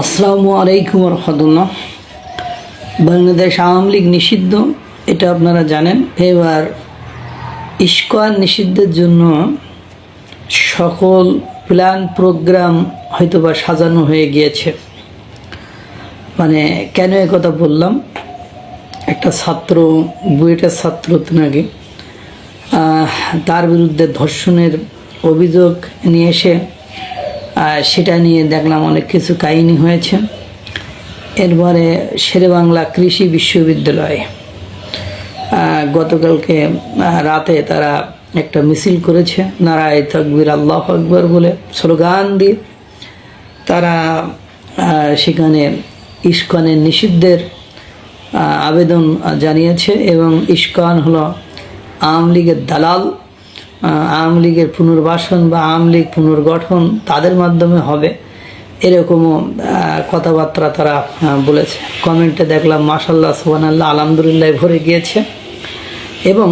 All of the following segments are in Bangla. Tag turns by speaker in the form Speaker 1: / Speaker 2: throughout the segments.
Speaker 1: আসসালামু আলাইকুম রহমতুল্লাহ। বাংলাদেশ আওয়ামী লীগ নিষিদ্ধ, এটা আপনারা জানেন। এবার ইস্কন নিষিদ্ধের জন্য সকল প্ল্যান প্রোগ্রাম হয়তোবা সাজানো হয়ে গিয়েছে। মানে কেন কথা বললাম, একটা ছাত্র, বুয়েটের ছাত্র নাকি তার বিরুদ্ধে ধর্ষণের অভিযোগ নিয়ে এসে সেটা নিয়ে দেখলাম অনেক কিছু কাহিনী হয়েছে। এরপরে শেরেবাংলা কৃষি বিশ্ববিদ্যালয়ে গতকালকে রাতে তারা একটা মিছিল করেছে, নারায়ে তাকবীর আল্লাহু আকবার বলে স্লোগান দিয়ে তারা সেখানে ইস্কনের নিষিদ্ধের আবেদন জানিয়েছে। এবং ইস্কন হলো আওয়ামী লীগের দালাল, আওয়ামী লীগের পুনর্বাসন বা আওয়ামী লীগ পুনর্গঠন তাদের মাধ্যমে হবে, এরকমও কথাবার্তা তারা বলেছে। কমেন্টে দেখলাম মাশাআল্লাহ সুবহানাল্লাহ আলহামদুলিল্লাহ ভরে গিয়েছে। এবং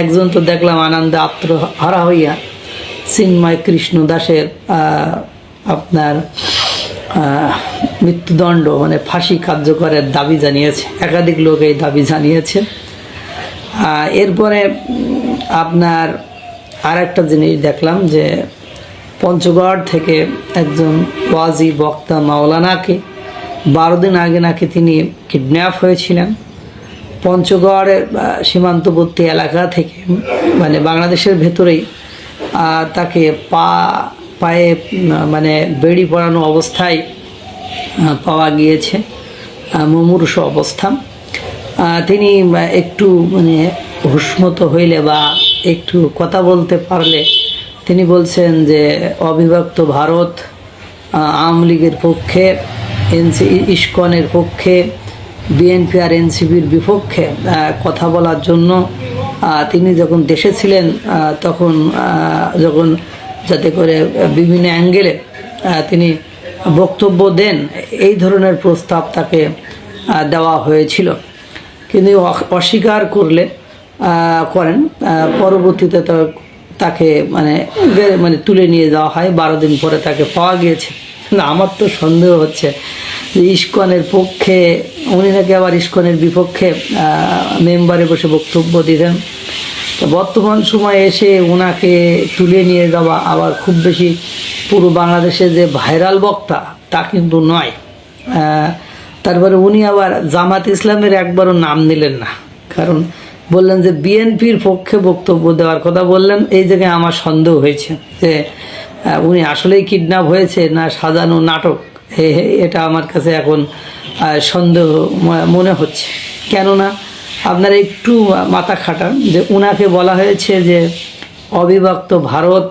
Speaker 1: একজন তো দেখলাম আনন্দে আত্মহারা হইয়া চিন্ময় কৃষ্ণ দাসের আপনার মৃত্যুদণ্ড মানে ফাঁসি কার্যকরের দাবি জানিয়েছে। একাধিক লোক এই দাবি জানিয়েছে। এরপরে আপনার আর একটা জিনিস দেখলাম যে পঞ্চগড় থেকে একজন ওয়াজি বক্তা মাওলানাকে 12 দিন আগে নাকি তিনি কিডন্যাপ হয়েছিলেন। পঞ্চগড়ের সীমান্তবর্তী এলাকা থেকে, মানে বাংলাদেশের ভেতরেই তাকে পায়ে মানে বেড়ি পরানো অবস্থায় পাওয়া গিয়েছে, মুমূর্ষ অবস্থা। তিনি একটু মানে হুশমতো হইলে বা একটু কথা বলতে পারলে তিনি বলছেন যে অবিভক্ত ভারত, আওয়ামী লীগের পক্ষে, ইস্কনের পক্ষে, বিএনপি আর এনসিপির বিপক্ষে কথা বলার জন্য তিনি যখন দেশে ছিলেন তখন যখন যাতে করে বিভিন্ন অ্যাঙ্গেলে তিনি বক্তব্য দেন, এই ধরনের প্রস্তাব তাকে দেওয়া হয়েছিল। কিন্তু অস্বীকার করেন। পরবর্তীতে তাকে মানে তুলে নিয়ে যাওয়া হয়। 12 দিন পরে তাকে পাওয়া গিয়েছে। না, আমার তো সন্দেহ হচ্ছে যে ইস্কনের পক্ষে উনি নাকি আবার ইস্কনের বিপক্ষে মেম্বারে বসে বক্তব্য দিতেন। তো বর্তমান সময়ে এসে ওনাকে তুলে নিয়ে যাওয়া আবার খুব বেশি পুরো বাংলাদেশে যে ভাইরাল বক্তা তা কিন্তু নয়। তারপরে উনি আবার জামাত ইসলামের একবারও নাম নিলেন না, কারণ বললেন যে বিএনপির পক্ষে বক্তব্য দেওয়ার কথা বললেন। এই জায়গায় আমার সন্দেহ হয়েছে যে উনি আসলেই কিডন্যাপ হয়েছে না সাজানো নাটক, এটা আমার কাছে এখন সন্দেহ মনে হচ্ছে। কেননা আপনারা একটু মাথা খাটান যে উনাকে বলা হয়েছে যে অবিভক্ত ভারত,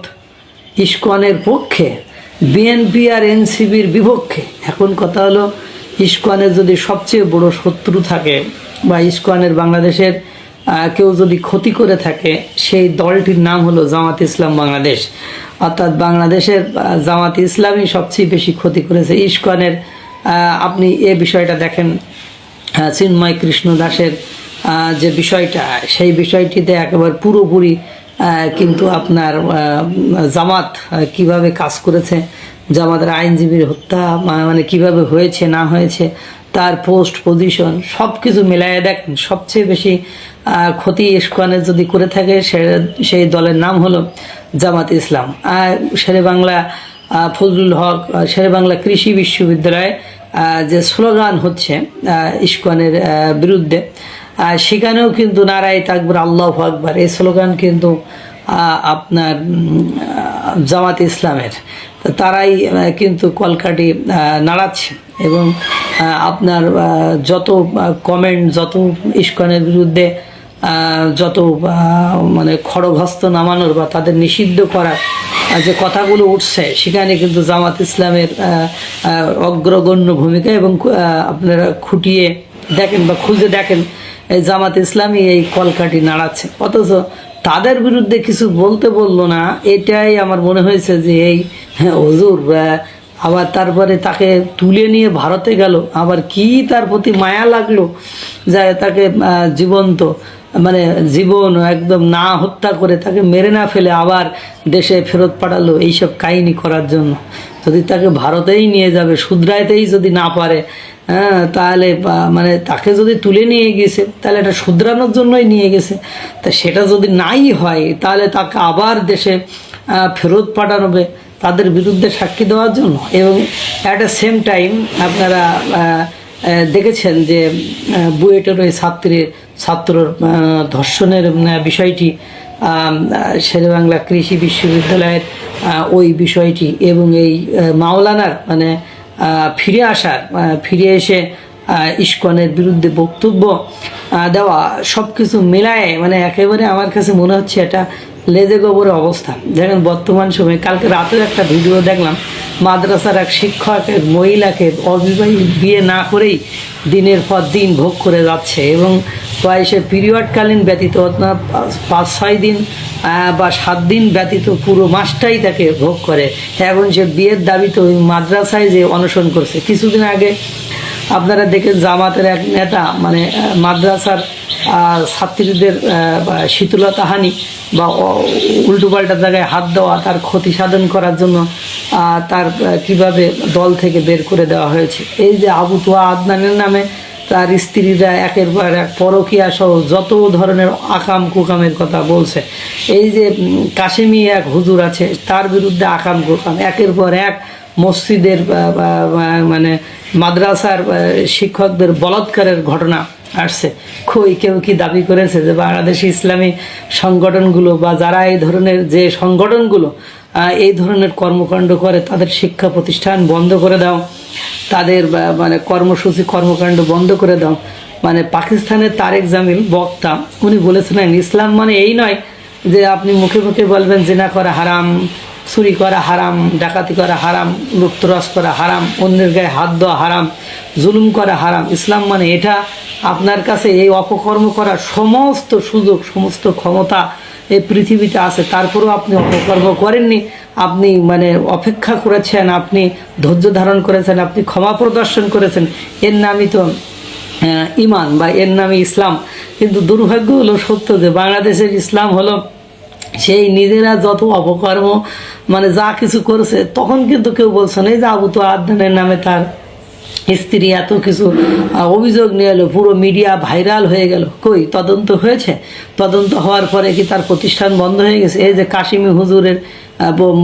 Speaker 1: ইস্কনের পক্ষে, বিএনপি আর এনসিপির বিপক্ষে। এখন কথা হলো, ইস্কনের যদি সবচেয়ে বড় শত্রু থাকে বা ইস্কনের বাংলাদেশের কেউ যদি ক্ষতি করে থাকে, সেই দলটির নাম হলো জামাত ইসলাম বাংলাদেশ। অর্থাৎ বাংলাদেশের জামাত ইসলামই সবচেয়ে বেশি ক্ষতি করেছে। ইস্কনের আপনি এ বিষয়টা দেখেন, চিন্ময় কৃষ্ণ দাসের যে বিষয়টা, সেই বিষয়টিতে একেবারে পুরোপুরি কিন্তু আপনার জামাত কিভাবে কাজ করেছে, জামাতের আইনজীবীর হত্যা মানে কিভাবে হয়েছে না হয়েছে, তার পোস্ট পজিশন সব কিছু মিলাইয়ে দেখেন, সবচেয়ে বেশি ক্ষতি ইস্কনের যদি করে থাকে সেই দলের নাম হলো জামাত ইসলাম। শেরেবাংলা ফজলুল হক, শেরেবাংলা কৃষি বিশ্ববিদ্যালয়ে যে স্লোগান হচ্ছে ইস্কনের বিরুদ্ধে, সেখানেও কিন্তু নারায়ে তাকবীর আল্লাহু আকবার এই স্লোগান কিন্তু আপনার জামাত ইসলামের। তারাই কিন্তু কলকাঠি নাড়াচ্ছে। এবং আপনার যত কমেন্ট, যত ইস্কনের বিরুদ্ধে যত মানে খড়গহস্ত নামানোর বা তাদের নিষিদ্ধ করার যে কথাগুলো উঠছে, সেখানে কিন্তু জামাত ইসলামের অগ্রগণ্য ভূমিকা। এবং আপনারা খুঁটিয়ে দেখেন বা খুঁজে দেখেন, এই জামাত ইসলামই এই কলকাঠি নাড়াচ্ছে। অথচ তাদের বিরুদ্ধে কিছু বলতে বললো না, এটাই আমার মনে হয়েছে যে এই হুজুর আবার তারপরে তাকে তুলে নিয়ে ভারতে গেল, আবার কি তার প্রতি মায়া লাগলো যায় তাকে জীবন্ত মানে জীবন একদম না হত্যা করে তাকে মেরে না ফেলে আবার দেশে ফেরত পাঠালো এইসব কাহিনী করার জন্য। যদি তাকে ভারতেই নিয়ে যাবে, শুধরাইতেই যদি না পারে, হ্যাঁ, তাহলে মানে তাকে যদি তুলে নিয়ে গেছে তাহলে এটা শুধরানোর জন্যই নিয়ে গেছে। তা সেটা যদি নাই হয় তাহলে তাকে আবার দেশে ফেরত পাঠানো হবে তাদের বিরুদ্ধে সাক্ষী দেওয়ার জন্য। এবং অ্যাট দ্য সেম টাইম আপনারা দেখেছেন যে বুয়েটের ওই ছাত্রর ধর্ষণের বিষয়টি, শেরেবাংলা কৃষি বিশ্ববিদ্যালয়ের ওই বিষয়টি, এবং এই মাওলানার মানে ফিরে এসে ইস্কনের বিরুদ্ধে বক্তব্য দেওয়া, সব কিছু মিলায়ে মানে একেবারে আমার কাছে মনে হচ্ছে এটা লেজে গোবরে অবস্থা। দেখেন বর্তমান সময়ে, কালকে রাতের একটা ভিডিও দেখলাম, মাদ্রাসার এক শিক্ষক এক মহিলাকে অবিবাহিত বিয়ে না করেই দিনের পর দিন ভোগ করে যাচ্ছে, এবং প্রায় সে পিরিয়ডকালীন ব্যতীত 5-6 দিন বা 7 দিন ব্যতীত পুরো মাসটাই তাকে ভোগ করে। এখন সে বিয়ের দাবিতে ওই মাদ্রাসায় যে অনশন করছে। কিছুদিন আগে আপনারা দেখেন জামাতের এক নেতা মানে মাদ্রাসার ছাত্রীদের শীতলতাহানি বা উল্টোপাল্টা জায়গায় হাত দেওয়া, তার ক্ষতি সাধন করার জন্য তার কিভাবে দল থেকে বের করে দেওয়া হয়েছে। এই যে আবু তোয়া আদনানের নামে তার স্ত্রীরা একের পর এক পরকীয়া সহ যত ধরনের আকাম কুকামের কথা বলছে। এই যে কাশেমি এক হুজুর আছে, তার বিরুদ্ধে আকাম কুকাম, একের পর এক মসজিদের মানে মাদ্রাসার শিক্ষকদের বলাৎকারের ঘটনা আসছে। কেউ কি দাবি করেছে যে বাংলাদেশ ইসলামী সংগঠনগুলো বা যারা এই ধরনের যে সংগঠনগুলো এই ধরনের কর্মকাণ্ড করে তাদের শিক্ষা প্রতিষ্ঠান বন্ধ করে দাও, তাদের মানে কর্মসূচি কর্মকাণ্ড বন্ধ করে দাও? মানে পাকিস্তানের তারেক জামিল বক্তা, উনি বলেছিলেন ইসলাম মানে এই নয় যে আপনি মুখে মুখে বলবেন জিনা করা হারাম, চুরি করা হারাম, ডাকাতি করা হারাম, লুপ্তরাজ করা হারাম, অন্যের গায়ে হাত দেওয়া হারাম, জুলুম করা হারাম। ইসলাম মানে এটা আপনার কাছে এই অপকর্ম করার সমস্ত সুযোগ সমস্ত ক্ষমতা এই পৃথিবীতে আছে, তারপরেও আপনি অপকর্ম করেননি, আপনি মানে অপেক্ষা করেছেন, আপনি ধৈর্য ধারণ করেছেন, আপনি ক্ষমা প্রদর্শন করেছেন, এর নামই তো ইমান বা এর নামই ইসলাম। কিন্তু দুর্ভাগ্য হলো সত্য যে বাংলাদেশের ইসলাম হলো সেই নিজেরা যত অপকর্ম মানে যা কিছু করেছে, তখন কিন্তু কেউ বলছে না। এই যে আবু তোয়া আদনানের নামে তার স্ত্রী এত কিছু অভিযোগ নিয়ে এলো, পুরো মিডিয়া ভাইরাল হয়ে গেল, কই তদন্ত হয়েছে? তদন্ত হওয়ার পরে কি তার প্রতিষ্ঠান বন্ধ হয়ে গেছে? এই যে কাশিমি হুজুরের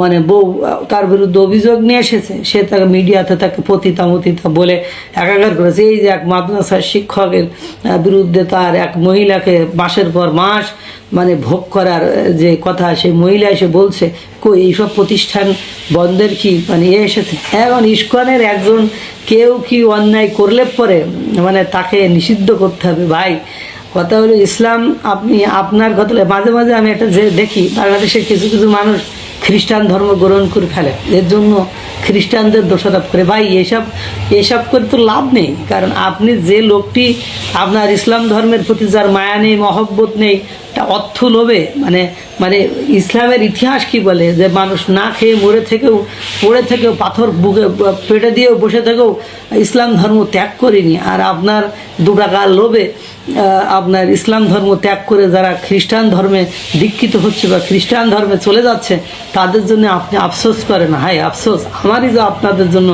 Speaker 1: মানে বউ তার বিরুদ্ধে অভিযোগ নিয়ে এসেছে, সে তাকে মিডিয়াতে তাকে পতিতা মতিতা বলে একাকার করেছে। এই যে এক মাদ্রাসার শিক্ষকের বিরুদ্ধে তার এক মহিলাকে মাসের পর মাস মানে ভোগ করার যে কথা সেই মহিলা এসে বলছে, কই এইসব প্রতিষ্ঠান বন্ধের কি মানে এসেছে? এখন ইস্কনের একজন কেউ কি অন্যায় করলে পরে মানে তাকে নিষিদ্ধ করতে হবে? ভাই কথা হলো ইসলাম, আপনি আপনার কথা মাঝে মাঝে আমি একটা যে দেখি বাংলাদেশের কিছু কিছু মানুষ খ্রিস্টান ধর্ম গ্রহণ করে ফেলে, এর জন্য খ্রিস্টানদের দোষারোপ করে। ভাই এসব করে তো লাভ নেই, কারণ আপনি যে লোকটি আপনার ইসলাম ধর্মের প্রতি যার মায়া নেই মহব্বত নেই, তা অর্থ লোভে মানে মানে ইসলামের ইতিহাস কি বলে যে মানুষ না খেয়ে পড়ে থেকেও পাথর বুকে পেটে দিয়েও বসে থেকেও ইসলাম ধর্ম ত্যাগ করেনি। আর আপনার 2 টাকার লোভে আপনার ইসলাম ধর্ম ত্যাগ করে যারা খ্রিস্টান ধর্মে দীক্ষিত হচ্ছে বা খ্রিস্টান ধর্মে চলে যাচ্ছে, তাদের জন্য আপনি আফসোস করেন। হাই আফসোস, আমারই যে আপনাদের জন্য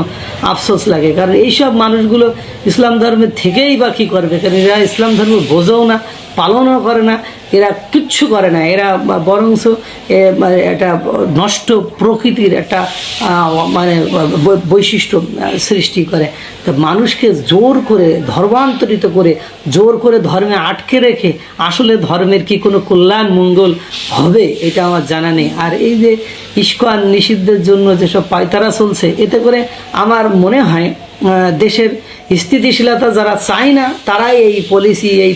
Speaker 1: আফসোস লাগে, কারণ এইসব মানুষগুলো ইসলাম ধর্মের থেকেই বা কী করবে? কারণ এরা ইসলাম ধর্ম বোঝেও না, পালনও করে না, এরা কিচ্ছু করে না, এরা বরঞ্চ একটা নষ্ট প্রকৃতির একটা মানে বৈশিষ্ট্য সৃষ্টি করে। তো মানুষকে জোর করে ধর্মান্তরিত করে জোর করে ধর্মে আটকে রেখে আসলে ধর্মের কি কোনো কল্যাণ মঙ্গল হবে এটা আমার জানা নেই। আর এই যে ইস্কন নিষিদ্ধের জন্য যেসব পায়তারা চলছে, এতে করে আমার মনে হয় দেশের স্থিতিশীলতা যারা চায় না তারাই এই পলিসি এই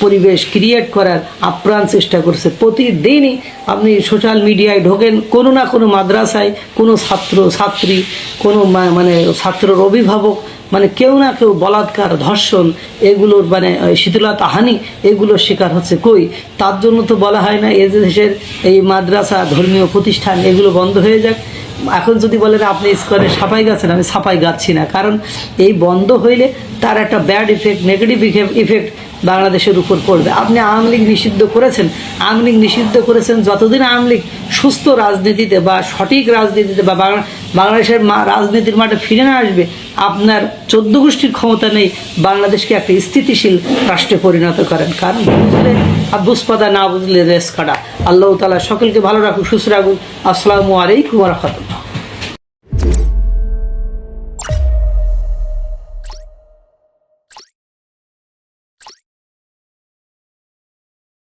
Speaker 1: পরিবেশ ক্রিয়েট করার আপ্রাণ চেষ্টা করছে। প্রতিদিনই আপনি সোশ্যাল মিডিয়ায় ঢোকেন, কোনো না কোনো মাদ্রাসায় কোনো ছাত্র ছাত্রী, কোনো মানে ছাত্রর অভিভাবক, মানে কেউ না কেউ বলাৎকার ধর্ষণ এগুলোর মানে শীতলতাহানি এগুলোর শিকার হচ্ছে। কই তার জন্য তো বলা হয় না এই দেশের এই মাদ্রাসা ধর্মীয় প্রতিষ্ঠান এগুলো বন্ধ হয়ে যাক। এখন যদি বলেন আপনি ইস্কনে সাফাই গাচ্ছেন, আমি সাফাই গাচ্ছি না, কারণ এই বন্ধ হইলে তার একটা ব্যাড ইফেক্ট নেগেটিভ ইফেক্ট বাংলাদেশের উপর পড়বে। আপনি আওয়ামী লীগ নিষিদ্ধ করেছেন, আওয়ামী লীগ নিষিদ্ধ করেছেন যতদিন আওয়ামী লীগ সুস্থ রাজনীতিতে বা সঠিক রাজনীতিতে বা বাংলাদেশের রাজনীতির মাঠে ফিরে না আসবে, আপনার 14 গোষ্ঠীর ক্ষমতা নেই বাংলাদেশকে একটা স্থিতিশীল রাষ্ট্রে পরিণত করেন। কারণ বুঝলে বুঝপাদা, না বুঝলে রেস কাটা। আল্লাহ তাআলা সকলকে ভালো রাখুন, সুস্থ রাখুন। আসসালামু আলাইকুম ওয়া রাহমাতুল্লাহ।